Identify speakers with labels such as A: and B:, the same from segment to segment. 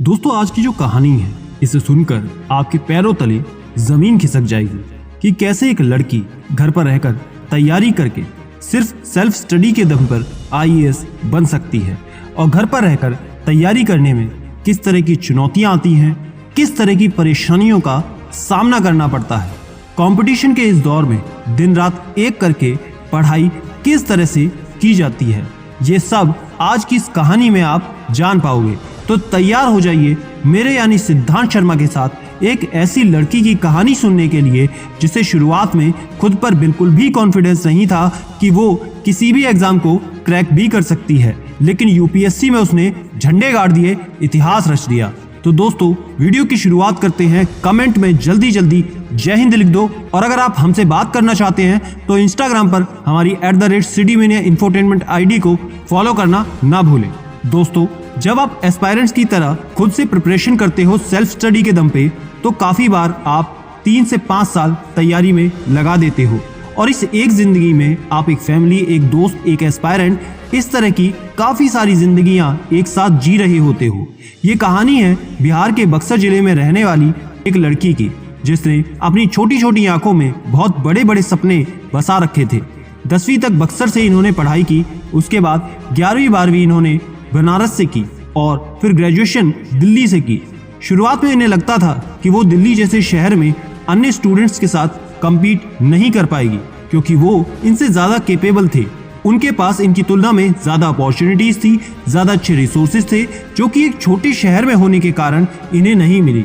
A: दोस्तों, आज की जो कहानी है इसे सुनकर आपके पैरों तले जमीन खिसक जाएगी कि कैसे एक लड़की घर पर रहकर तैयारी करके सिर्फ सेल्फ स्टडी के दम पर आईएएस बन सकती है और घर पर रहकर तैयारी करने में किस तरह की चुनौतियां आती हैं, किस तरह की परेशानियों का सामना करना पड़ता है। कंपटीशन के इस दौर में दिन रात एक करके पढ़ाई किस तरह से की जाती है, ये सब आज की इस कहानी में आप जान पाओगे। तो तैयार हो जाइए मेरे यानी सिद्धांत शर्मा के साथ एक ऐसी लड़की की कहानी सुनने के लिए जिसे शुरुआत में खुद पर बिल्कुल भी कॉन्फिडेंस नहीं था कि वो किसी भी एग्जाम को क्रैक भी कर सकती है, लेकिन यूपीएससी में उसने झंडे गाड़ दिए, इतिहास रच दिया। तो दोस्तों, वीडियो की शुरुआत करते हैं। कमेंट में जल्दी जल्दी जय हिंद लिख दो और अगर आप हमसे बात करना चाहते हैं तो इंस्टाग्राम पर हमारी @CityMania Infotainment ID को फॉलो करना ना भूलें। दोस्तों, जब आप एस्पायरेंट्स की तरह खुद से प्रिपरेशन करते हो सेल्फ स्टडी के दम पे, तो काफी बार आप 3 से 5 साल तैयारी में लगा देते हो और इस एक जिंदगी में आप एक फैमिली, एक दोस्त, एक एस्पायरेंट, इस तरह की काफी सारी जिंदगियां एक साथ जी रहे होते हो। ये कहानी है बिहार के बक्सर जिले में रहने वाली एक लड़की की, जिसने अपनी छोटी छोटी आंखों में बहुत बड़े बड़े सपने बसा रखे थे। 10वीं तक बक्सर से इन्होंने पढ़ाई की, उसके बाद 11वीं 12वीं इन्होंने बनारस से की और फिर ग्रेजुएशन दिल्ली से की। शुरुआत में इन्हें लगता था कि वो दिल्ली जैसे शहर में अन्य स्टूडेंट्स के साथ compete नहीं कर पाएगी क्योंकि वो इनसे ज़्यादा केपेबल थे। उनके पास इनकी तुलना में ज़्यादा अपॉर्चुनिटीज़ थी, ज़्यादा अच्छे रिसोर्सेज थे, जो कि एक छोटे शहर में होने के कारण इन्हें नहीं मिली।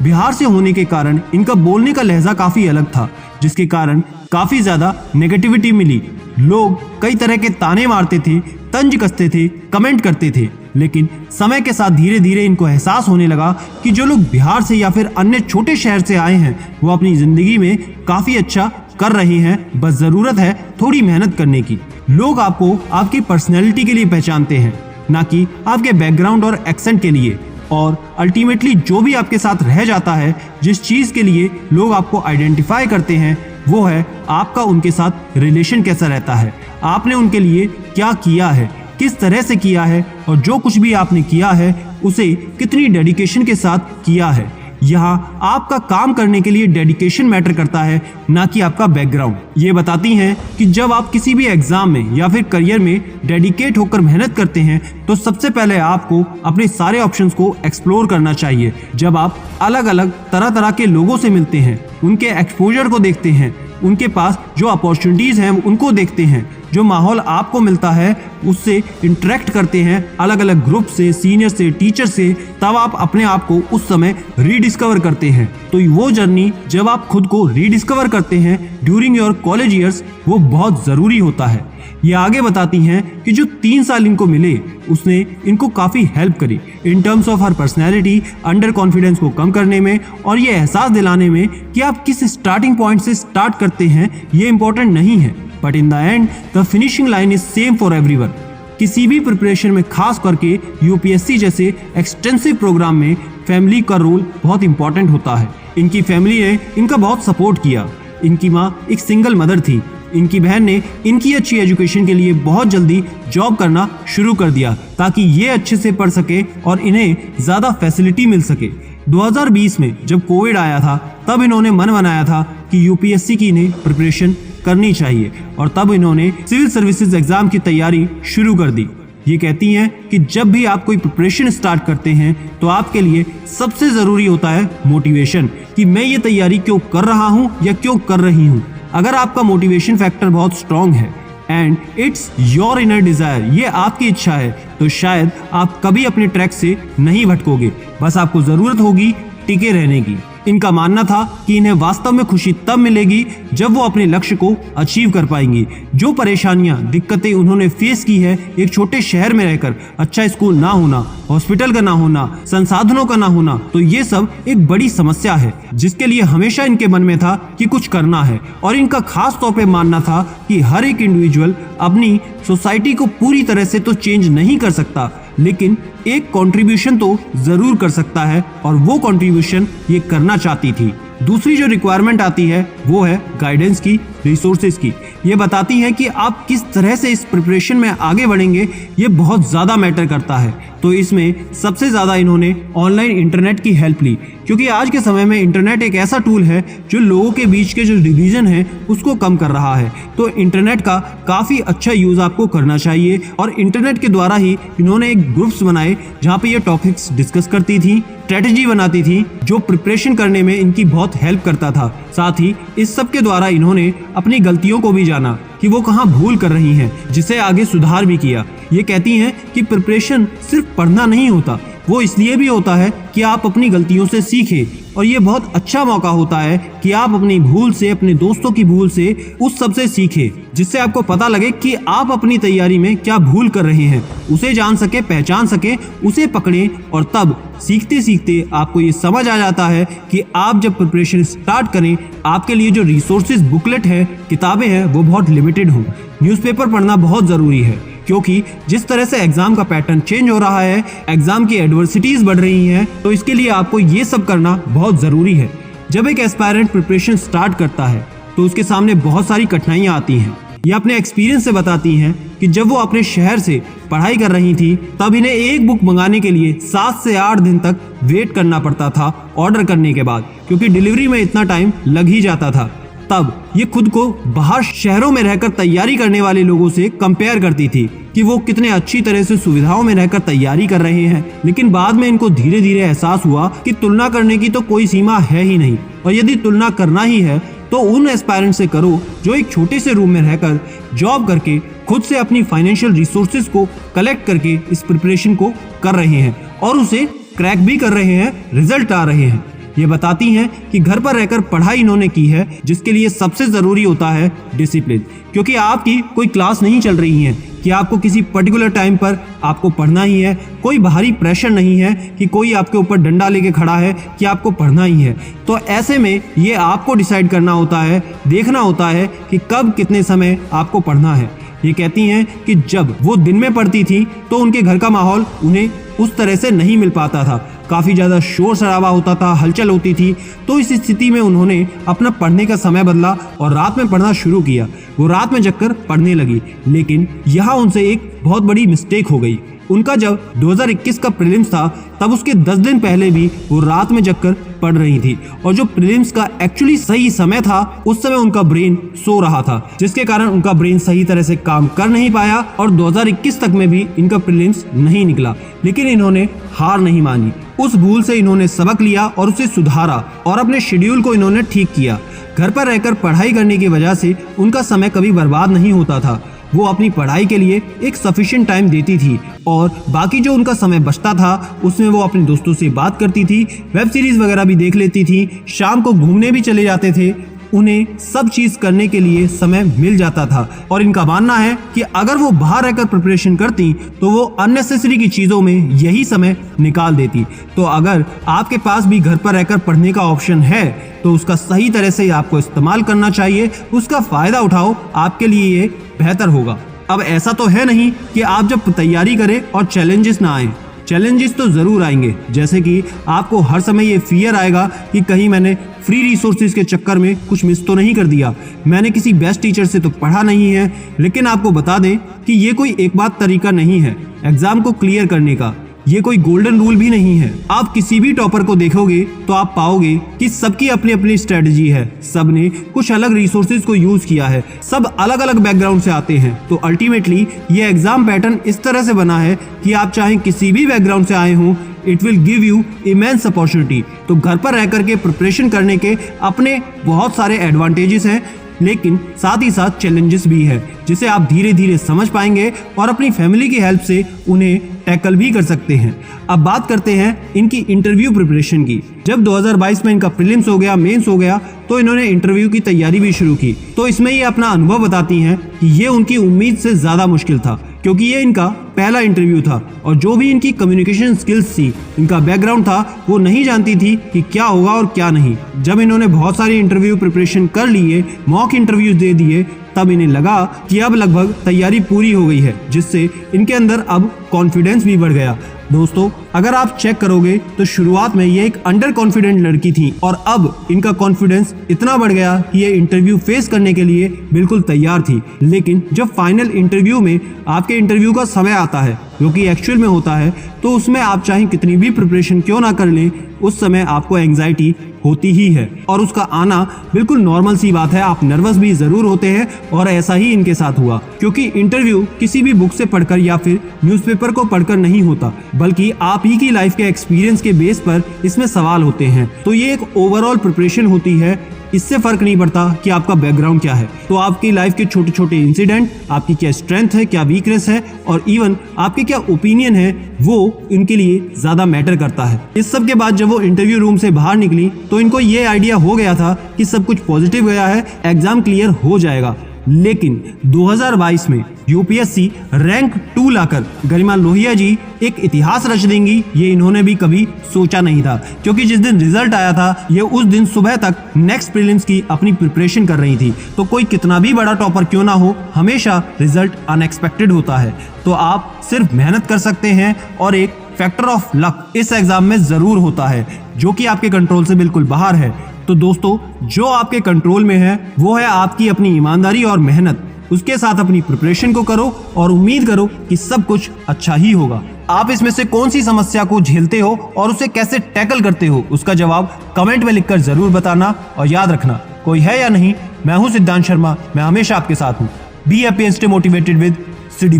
A: बिहार से होने के कारण इनका बोलने का लहजा काफ़ी अलग था, जिसके कारण काफ़ी ज़्यादा नेगेटिविटी मिली। लोग कई तरह के ताने मारते थे, तंज कसते थे, कमेंट करते थे, लेकिन समय के साथ धीरे धीरे इनको एहसास होने लगा कि जो लोग बिहार से या फिर अन्य छोटे शहर से आए हैं वो अपनी ज़िंदगी में काफ़ी अच्छा कर रहे हैं, बस ज़रूरत है थोड़ी मेहनत करने की। लोग आपको आपकी पर्सनैलिटी के लिए पहचानते हैं, ना कि आपके बैकग्राउंड और एक्सेंट के लिए। और अल्टीमेटली जो भी आपके साथ रह जाता है, जिस चीज़ के लिए लोग आपको आइडेंटिफाई करते हैं, वो है आपका उनके साथ रिलेशन कैसा रहता है, आपने उनके लिए क्या किया है, किस तरह से किया है और जो कुछ भी आपने किया है उसे कितनी डेडिकेशन के साथ किया है। यहाँ आपका काम करने के लिए डेडिकेशन मैटर करता है, ना कि आपका बैकग्राउंड। ये बताती हैं कि जब आप किसी भी एग्जाम में या फिर करियर में डेडिकेट होकर मेहनत करते हैं तो सबसे पहले आपको अपने सारे ऑप्शंस को एक्सप्लोर करना चाहिए। जब आप अलग अलग तरह तरह के लोगों से मिलते हैं, उनके एक्सपोजर को देखते हैं, उनके पास जो अपॉर्चुनिटीज़ हैं उनको देखते हैं, जो माहौल आपको मिलता है उससे इंटरेक्ट करते हैं अलग अलग ग्रुप से, सीनियर से, टीचर से, तब आप अपने आप को उस समय रीडिस्कवर करते हैं। तो वो जर्नी जब आप खुद को रीडिस्कवर करते हैं ड्यूरिंग योर कॉलेज ईयर्स, वो बहुत ज़रूरी होता है। ये आगे बताती हैं कि जो 3 साल इनको मिले उसने इनको काफ़ी हेल्प करी in terms of her personality, under confidence को कम करने में और ये एहसास दिलाने में कि आप किस स्टार्टिंग पॉइंट से स्टार्ट करते हैं ये इंपॉर्टेंट नहीं है, but in the end the finishing line is same for everyone. किसी भी प्रिपरेशन में, खास करके यूपीएससी जैसे एक्सटेंसिव प्रोग्राम में, फैमिली का रोल बहुत इंपॉर्टेंट होता है। इनकी फैमिली ने इनका बहुत सपोर्ट किया। इनकी माँ एक सिंगल मदर थी। इनकी बहन ने इनकी अच्छी एजुकेशन के लिए बहुत जल्दी जॉब करना शुरू कर दिया ताकि ये अच्छे से पढ़ सके और इन्हें ज़्यादा फैसिलिटी मिल सके। 2020 में जब कोविड आया था तब इन्होंने मन बनाया था कि यूपीएससी की इन्हें प्रिपरेशन करनी चाहिए और तब इन्होंने सिविल सर्विसेज एग्जाम की तैयारी शुरू कर दी। ये कहती हैं कि जब भी आप कोई प्रिपरेशन स्टार्ट करते हैं तो आपके लिए सबसे ज़रूरी होता है मोटिवेशन, कि मैं ये तैयारी क्यों कर रहा हूँ या क्यों कर रही हूँ। अगर आपका मोटिवेशन फैक्टर बहुत स्ट्रांग है and it's your inner desire, ये आपकी इच्छा है, तो शायद आप कभी अपने ट्रैक से नहीं भटकोगे। बस आपको ज़रूरत होगी टिके रहने की। इनका मानना था कि इन्हें वास्तव में खुशी तब मिलेगी जब वो अपने लक्ष्य को अचीव कर पाएंगी। जो परेशानियां, दिक्कतें उन्होंने फेस की है एक छोटे शहर में रहकर, अच्छा स्कूल ना होना, हॉस्पिटल का ना होना, संसाधनों का ना होना, तो ये सब एक बड़ी समस्या है जिसके लिए हमेशा इनके मन में था कि कुछ करना है। और इनका खास तौर पे मानना था कि हर एक इंडिविजुअल अपनी सोसाइटी को पूरी तरह से तो चेंज नहीं कर सकता, लेकिन एक कंट्रीब्यूशन तो जरूर कर सकता है और वो कंट्रीब्यूशन ये करना चाहती थी। दूसरी जो रिक्वायरमेंट आती है वो है गाइडेंस की, रिसोर्सेज की। ये बताती है कि आप किस तरह से इस प्रिपरेशन में आगे बढ़ेंगे, ये बहुत ज़्यादा मैटर करता है। तो इसमें सबसे ज़्यादा इन्होंने ऑनलाइन इंटरनेट की हेल्प ली, क्योंकि आज के समय में इंटरनेट एक ऐसा टूल है जो लोगों के बीच के जो डिवीज़न है उसको कम कर रहा है। तो इंटरनेट का काफ़ी अच्छा यूज़ आपको करना चाहिए और इंटरनेट के द्वारा ही इन्होंने एक ग्रुप्स बनाए जहाँ पे ये टॉपिक्स डिस्कस करती थी, स्ट्रेटेजी बनाती थी, जो प्रिपरेशन करने में इनकी बहुत हेल्प करता था। साथ ही इस सब के द्वारा इन्होंने अपनी गलतियों को भी जाना कि वो कहाँ भूल कर रही हैं, जिसे आगे सुधार भी किया। ये कहती हैं कि प्रिपरेशन सिर्फ पढ़ना नहीं होता, वो इसलिए भी होता है कि आप अपनी गलतियों से सीखें और ये बहुत अच्छा मौका होता है कि आप अपनी भूल से, अपने दोस्तों की भूल से, उस सब से सीखें, जिससे आपको पता लगे कि आप अपनी तैयारी में क्या भूल कर रहे हैं, उसे जान सके, पहचान सके, उसे पकड़ें और तब सीखते सीखते आपको ये समझ आ जाता है कि आप जब प्रिपरेशन स्टार्ट करें, आपके लिए जो रिसोर्सेज, बुकलेट है, किताबें हैं, वो बहुत लिमिटेड हों। न्यूज़पेपर पढ़ना बहुत ज़रूरी है, क्योंकि जिस तरह से एग्जाम का पैटर्न चेंज हो रहा है, एग्जाम की एडवर्सिटीज बढ़ रही हैं, तो इसके लिए आपको ये सब करना बहुत ज़रूरी है। जब एक एस्पायरेंट प्रिपरेशन स्टार्ट करता है तो उसके सामने बहुत सारी कठिनाइयाँ आती हैं। ये अपने एक्सपीरियंस से बताती हैं कि जब वो अपने शहर से पढ़ाई कर रही थी तब इन्हें एक बुक मंगाने के लिए 7 से 8 दिन तक वेट करना पड़ता था ऑर्डर करने के बाद, क्योंकि डिलीवरी में इतना टाइम लग ही जाता था। तब ये खुद को बाहर शहरों में रहकर तैयारी करने वाले लोगों से कंपेयर करती थी कि वो कितने अच्छी तरह से सुविधाओं में रहकर तैयारी कर रहे हैं। लेकिन बाद में इनको धीरे धीरे एहसास हुआ कि तुलना करने की तो कोई सीमा है ही नहीं, और यदि तुलना करना ही है तो उन एस्पायरेंट से करो जो एक छोटे से रूम में रहकर जॉब करके खुद से अपनी फाइनेंशियल रिसोर्सेज को कलेक्ट करके इस प्रिपरेशन को कर रहे हैं और उसे क्रैक भी कर रहे हैं, रिजल्ट आ रहे हैं। ये बताती हैं कि घर पर रहकर पढ़ाई इन्होंने की है, जिसके लिए सबसे ज़रूरी होता है डिसिप्लिन, क्योंकि आपकी कोई क्लास नहीं चल रही है कि आपको किसी पर्टिकुलर टाइम पर आपको पढ़ना ही है, कोई बाहरी प्रेशर नहीं है कि कोई आपके ऊपर डंडा लेके खड़ा है कि आपको पढ़ना ही है। तो ऐसे में ये आपको डिसाइड करना होता है, देखना होता है कि कब कितने समय आपको पढ़ना है। ये कहती हैं कि जब वो दिन में पढ़ती थी तो उनके घर का माहौल उन्हें उस तरह से नहीं मिल पाता था, काफ़ी ज़्यादा शोर शराबा होता था, हलचल होती थी। तो इस स्थिति में उन्होंने अपना पढ़ने का समय बदला और रात में पढ़ना शुरू किया। वो रात में जगकर पढ़ने लगी, लेकिन यहाँ उनसे एक बहुत बड़ी मिस्टेक हो गई। उनका जब 2021 का प्रीलिम्स था तब उसके 10 दिन पहले भी वो रात में जगकर पढ़ रही थी, और जो प्रीलिम्स का एक्चुअली सही समय था उस समय उनका ब्रेन सो रहा था, जिसके कारण उनका ब्रेन सही तरह से काम कर नहीं पाया और 2021 तक में भी इनका प्रीलिम्स नहीं निकला। लेकिन इन्होंने हार नहीं मानी, उस भूल से इन्होंने सबक लिया और उसे सुधारा और अपने शेड्यूल को इन्होंने ठीक किया। घर पर रहकर पढ़ाई करने की वजह से उनका समय कभी बर्बाद नहीं होता था। वो अपनी पढ़ाई के लिए एक सफिशिएंट टाइम देती थी और बाकी जो उनका समय बचता था उसमें वो अपने दोस्तों से बात करती थी, वेब सीरीज वगैरह भी देख लेती थी, शाम को घूमने भी चले जाते थे। उन्हें सब चीज़ करने के लिए समय मिल जाता था और इनका मानना है कि अगर वो बाहर रहकर प्रिपरेशन करती तो वो अननेसेसरी की चीज़ों में यही समय निकाल देती। तो अगर आपके पास भी घर पर रहकर पढ़ने का ऑप्शन है तो उसका सही तरह से आपको इस्तेमाल करना चाहिए, उसका फ़ायदा उठाओ, आपके लिए ये बेहतर होगा। अब ऐसा तो है नहीं कि आप जब तैयारी करें और चैलेंजेस ना आए, चैलेंजेस तो ज़रूर आएंगे। जैसे कि आपको हर समय ये फियर आएगा कि कहीं मैंने फ्री रिसोर्सेज के चक्कर में कुछ मिस तो नहीं कर दिया, मैंने किसी बेस्ट टीचर से तो पढ़ा नहीं है। लेकिन आपको बता दें कि ये कोई एक बात तरीका नहीं है एग्ज़ाम को क्लियर करने का, ये कोई गोल्डन रूल भी नहीं है। आप किसी भी टॉपर को देखोगे तो आप पाओगे कि सबकी अपनी अपनी स्ट्रेटजी है, सब ने कुछ अलग रिसोर्सेज को यूज किया है, सब अलग अलग बैकग्राउंड से आते हैं। तो अल्टीमेटली ये एग्जाम पैटर्न इस तरह से बना है कि आप चाहे किसी भी बैकग्राउंड से आए हों, it will give you immense opportunity. तो घर पर रह करके प्रिपरेशन करने के अपने बहुत सारे एडवांटेजेस हैं, लेकिन साथ ही साथ चैलेंजेस भी है, जिसे आप धीरे धीरे समझ पाएंगे और अपनी फैमिली की हेल्प से उन्हें टैकल भी कर सकते हैं। अब बात करते हैं इनकी इंटरव्यू प्रिपरेशन की। जब 2022 में इनका प्रीलिम्स हो गया, मेंस हो गया, तो इन्होंने इंटरव्यू की तैयारी भी शुरू की। तो इसमें ये अपना अनुभव बताती हैं कि ये उनकी उम्मीद से ज़्यादा मुश्किल था, क्योंकि ये इनका पहला इंटरव्यू था और जो भी इनकी कम्युनिकेशन स्किल्स थी, इनका बैकग्राउंड था, वो नहीं जानती थी कि क्या होगा और क्या नहीं। जब इन्होंने बहुत सारी इंटरव्यू प्रिपरेशन कर लिए, मॉक इंटरव्यूज दे दिए, तब इन्हें लगा कि अब लगभग तैयारी पूरी हो गई है, जिससे इनके अंदर अब कॉन्फिडेंस भी बढ़ गया। दोस्तों अगर आप चेक करोगे तो शुरुआत में ये एक अंडर कॉन्फिडेंट लड़की थी और अब इनका कॉन्फिडेंस इतना बढ़ गया कि ये इंटरव्यू फेस करने के लिए बिल्कुल तैयार थी। लेकिन जब फाइनल इंटरव्यू में आपके इंटरव्यू का समय आता है जो कि एक्चुअल में होता है, तो उसमें आप चाहे कितनी भी प्रिपरेशन क्यों ना कर लें, उस समय आपको एंजाइटी होती ही है और उसका आना बिल्कुल नॉर्मल सी बात है। आप नर्वस भी जरूर होते हैं और ऐसा ही इनके साथ हुआ, क्योंकि इंटरव्यू किसी भी बुक से पढ़कर या फिर न्यूज़पेपर को पढ़कर नहीं होता, बल्कि आप ही की लाइफ के एक्सपीरियंस के बेस पर इसमें सवाल होते हैं। तो ये एक ओवरऑल प्रिपरेशन होती है। इससे फर्क नहीं पड़ता कि आपका बैकग्राउंड क्या है, तो आपकी लाइफ के छोटे छोटे इंसिडेंट, आपकी क्या स्ट्रेंथ है, क्या वीकनेस है और इवन आपके क्या ओपिनियन है, वो इनके लिए ज्यादा मैटर करता है। इस सब के बाद जब वो इंटरव्यू रूम से बाहर निकली तो इनको ये आइडिया हो गया था कि सब कुछ पॉजिटिव गया है, एग्जाम क्लियर हो जाएगा। लेकिन 2022 में यूपीएससी रैंक 2 लाकर गरिमा लोहिया जी एक इतिहास रच देंगी, ये इन्होंने भी कभी सोचा नहीं था। क्योंकि जिस दिन रिजल्ट आया था, ये उस दिन सुबह तक नेक्स्ट प्रीलिम्स की अपनी प्रिपरेशन कर रही थी। तो कोई कितना भी बड़ा टॉपर क्यों ना हो, हमेशा रिजल्ट अनएक्सपेक्टेड होता है। तो आप सिर्फ मेहनत कर सकते हैं और एक फैक्टर ऑफ लक इस एग्जाम में जरूर होता है, जो कि आपके कंट्रोल से बिल्कुल बाहर है। तो दोस्तों जो आपके कंट्रोल में है वो है आपकी अपनी ईमानदारी और मेहनत। उसके साथ अपनी प्रिपरेशन को करो और उम्मीद करो कि सब कुछ अच्छा ही होगा। आप इसमें से कौन सी समस्या को झेलते हो और उसे कैसे टैकल करते हो, उसका जवाब कमेंट में लिखकर जरूर बताना। और याद रखना, कोई है या नहीं, मैं हूं सिद्धांत शर्मा, मैं हमेशा आपके साथ हूं। Be happy and stay motivated with CD.